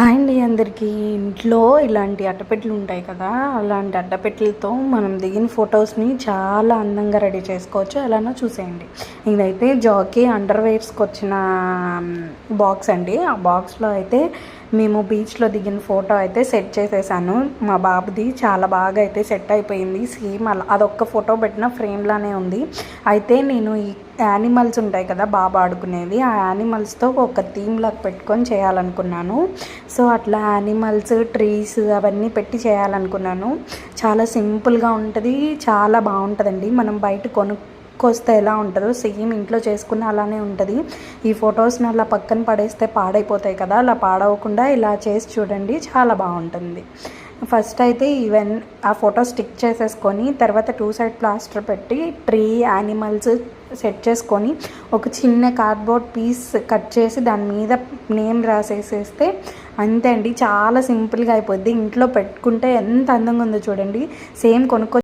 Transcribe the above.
Hi అండి అందరికీ. ఇంట్లో ఇలాంటి అట్టపెట్టెలు ఉంటాయి కదా, అలాంటి అట్టపెట్టెలతో మనం దిగిన ఫొటోస్ని చాలా అందంగా రెడీ చేసుకోవచ్చు. ఎలానో చూసేయండి. ఇదైతే జాకీ అండర్వేర్స్కి వచ్చిన బాక్స్ అండి. ఆ బాక్స్లో అయితే మేము బీచ్లో దిగిన ఫోటో అయితే సెట్ చేసేసాను. మా బాబుది చాలా బాగా అయితే సెట్ అయిపోయింది. సేమ్ అలా అదొక్క ఫోటో పెట్టిన ఫ్రేమ్లానే ఉంది. అయితే నేను ఈ యానిమల్స్ ఉంటాయి కదా బాబు ఆడుకునేది, ఆ యానిమల్స్తో ఒక థీమ్ లాగా పెట్టుకొని చేయాలనుకున్నాను. సో అట్లా యానిమల్స్, ట్రీస్ అవన్నీ పెట్టి చేయాలనుకున్నాను. చాలా సింపుల్గా ఉంటుంది, చాలా బాగుంటుందండి. మనం బయట కొనుక్కొస్తే ఎలా ఉంటుందో సేమ్ ఇంట్లో చేసుకున్న అలానే ఉంటుంది. ఈ ఫొటోస్ని అలా పక్కన పడేస్తే పాడైపోతాయి కదా, అలా పాడవకుండా ఇలా చేసి చూడండి, చాలా బాగుంటుంది. ఫస్ట్ అయితే ఆ ఫోటో స్టిక్ చేసేసుకొని తర్వాత 2 సైడ్ ప్లాస్టర్ పెట్టి ట్రీ, యానిమల్స్ సెట్ చేసుకొని ఒక చిన్న కార్డ్బోర్డ్ పీస్ కట్ చేసి దాని మీద నేమ్ రాసేసేస్తే అంతే అండి. చాలా సింపుల్గా అయిపోద్ది. ఇంట్లో పెట్టుకుంటే ఎంత అందంగా ఉందో చూడండి. సేమ్